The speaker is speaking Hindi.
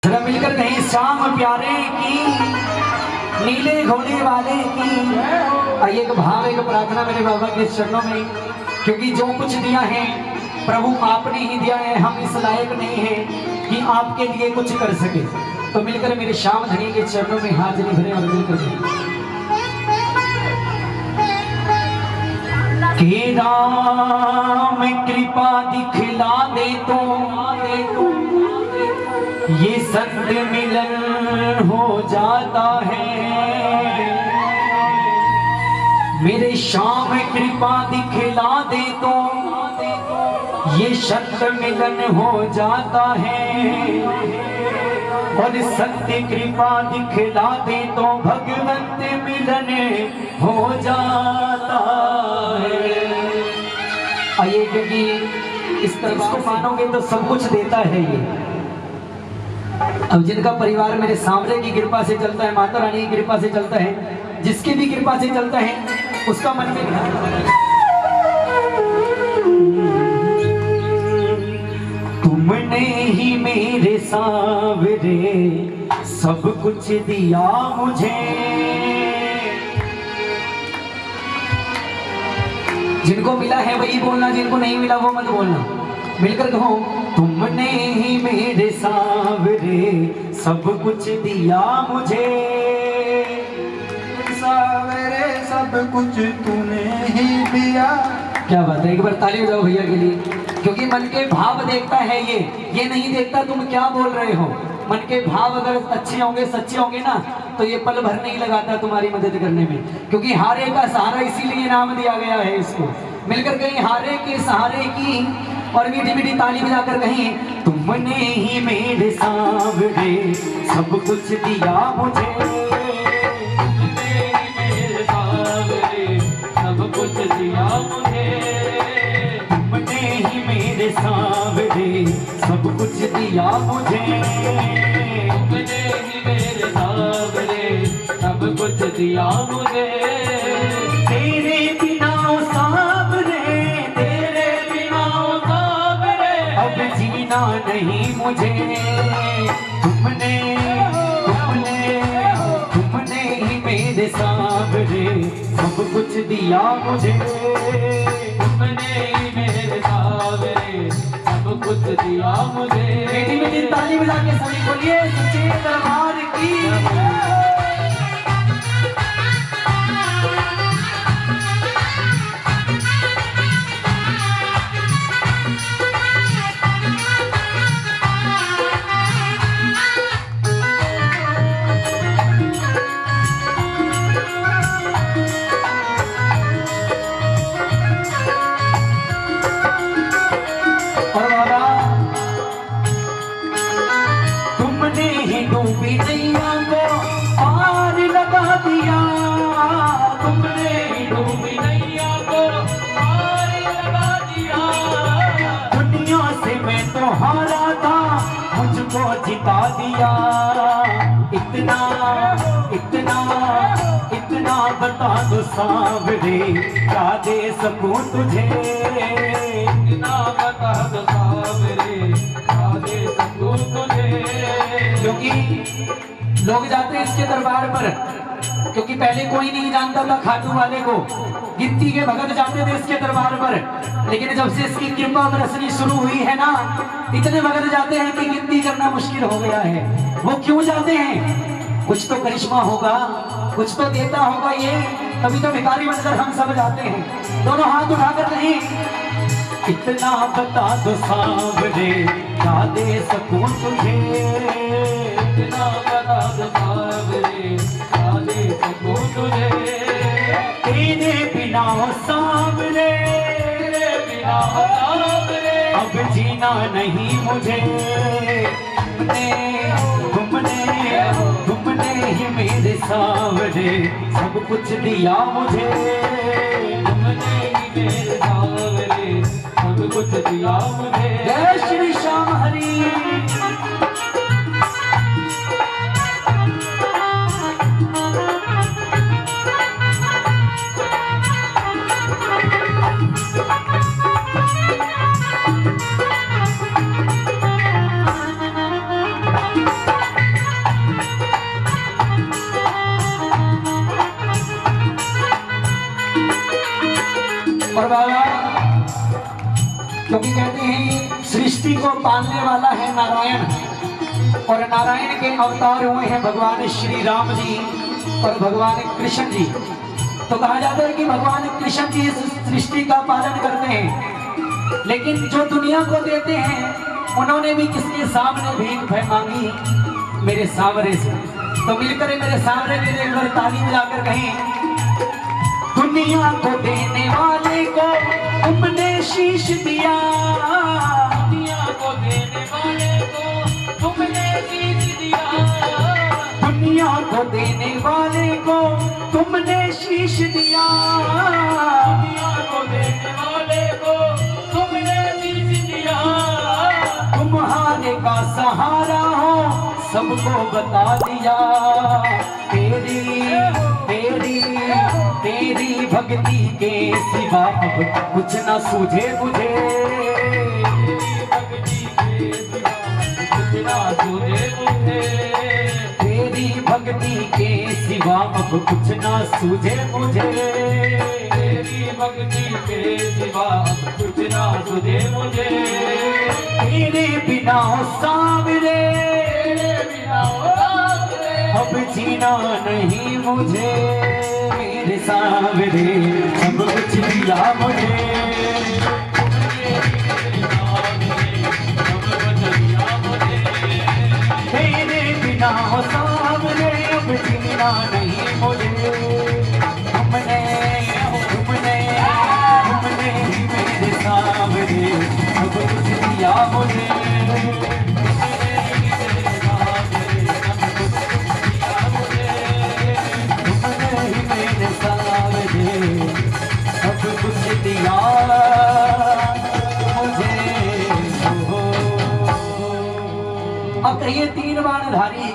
जरा मिलकर कहीं श्याम प्यारे की नीले घोड़े वाले की। आइए एक भाव एक प्रार्थना मेरे बाबा के चरणों में, क्योंकि जो कुछ दिया है प्रभु आपने ही दिया है, हम इस लायक नहीं है कि आपके लिए कुछ कर सके। तो मिलकर मेरे श्याम धनी के चरणों में हाजिरी भरे और मिलकर के राम कृपा दिखला दे तो ये संत मिलन हो जाता है। मेरे श्याम कृपा दिखला दे तो ये संत मिलन हो जाता है, और सत्य कृपा दिखला दे तो भगवंत मिलन हो जाता है। आइए, क्योंकि इस तरह को मानोगे तो सब कुछ देता है ये। अब जिनका परिवार मेरे सामने की कृपा से चलता है, माता रानी की कृपा से चलता है, जिसकी भी कृपा से चलता है उसका मन में तुमने ही मेरे सांवरे सब कुछ दिया मुझे। जिनको मिला है वही बोलना, जिनको नहीं मिला वो मत बोलना। मिलकर कहो, तुमने ही मेरे सांवरे सब कुछ दिया मुझे। सांवरे सब कुछ तूने ही दिया। क्या बात है, एक बार ताली बजाओ भैया के लिए, क्योंकि मन के भाव देखता है ये नहीं देखता तुम क्या बोल रहे हो। मन के भाव अगर अच्छे होंगे, सच्चे होंगे ना, तो ये पल भर नहीं लगाता तुम्हारी मदद करने में, क्योंकि हारे का सहारा इसीलिए नाम दिया गया है इसको। मिलकर कहीं हारे के सहारे की और मीठी मीठी ताली बजाकर कहीं, तुमने ही मेरे सांवरे सब कुछ दिया मुझे। तुमने ही मेरे सांवरे सब कुछ दिया मुझे। तुमने ही मेरे सांवरे सब कुछ दिया मुझे। तुमने ही मेरे सांवरे सब कुछ दिया मुझे। तेरे बिना सांवरे, तेरे बिना सांवरे अब जीना नहीं मुझे। तुमने तुमने ही मेरे सांवरे सब कुछ दिया मुझे। तुमने ही मेरे सांवरे सब कुछ दिया मुझे। मीठी मीठी ताली बजा के सभी बोलिए सच्चे दरबार की। तुमने ही डूबी नैया को पार लगा दिया। तुमने ही डूबी नैया को पार लगा दिया। दुनिया से मैं तो हारा था, मुझको जिता दिया। इतना इतना इतना बता दो सांवरे, क्या दे सकूं तुझे। इतना बता दो सांवरे, क्या दे सकूं तुझे। क्योंकि लोग जाते हैं इसके दरबार पर, क्योंकि पहले कोई नहीं जानता था खाटू वाले को। गिनती के भगत जाते थे इसके दरबार पर, लेकिन जब से इसकी कृपा बरसनी शुरू हुई है ना, इतने भगत जाते हैं कि गिनती करना मुश्किल हो गया है। वो क्यों जाते हैं? कुछ तो करिश्मा होगा, कुछ तो देता होगा ये, तभी तो भिखारी बनकर हम सब जाते हैं। दोनों हाथ उठाकर नहीं, इतना बता दो सांवरे, क्या दे सकूं तुझे। इतना बता दो सांवरे, क्या दे सकूं तुझे। तेरे बिना सांवरे, तेरे बिना सांवरे अब जीना नहीं मुझे। तुमने ही मेरे सांवरे सब कुछ दिया मुझे। तुमने ही मेरे सांवरे सब कुछ दिया मुझे। जय श्री श्याम हरि। पालने वाला है नारायण, और नारायण के अवतार हुए हैं भगवान श्री राम जी और भगवान कृष्ण जी। तो कहा जाता है कि भगवान कृष्ण जी इस सृष्टि का पालन करते हैं, लेकिन जो दुनिया को देते हैं उन्होंने भी किसके सामने भीख मांगी? मेरे सावरे से। तो मिलकर मेरे सावरे के लिए एक बार ताली बजाकर कहें, दुनिया को देने वाले को तुमने शीश दिया, दुनिया को देने वाले को तुमने शीश दिया, दुनिया को देने वाले को तुमने शीश दिया, दुनिया को देने वाले को तुमने शीश दिया, तुम्हारे का सहारा हो सबको बता दिया, तेरी तेरी तेरी भक्ति के सिवा अब कुछ ना सूझे मुझे, भक्ति के सिवा कुछ ना सूझे मुझे, तेरी भक्ति के सिवा अब कुछ ना सूझे मुझे, तेरी भक्ति के सिवा कुछ ना सूझे मुझे, तेरे बिना सावरे बिना सावरे अब जीना नहीं मुझे, मेरे सावरे सब कुछ दिया मुझे, तेरे बिना सावरे अब जीना नहीं मुझे, तुमने तुमने तुमने ही मेरे सावरे सब कुछ दिया मुझे, सब कुछ दिया मुझे। अब कहिए 3 बाण धारी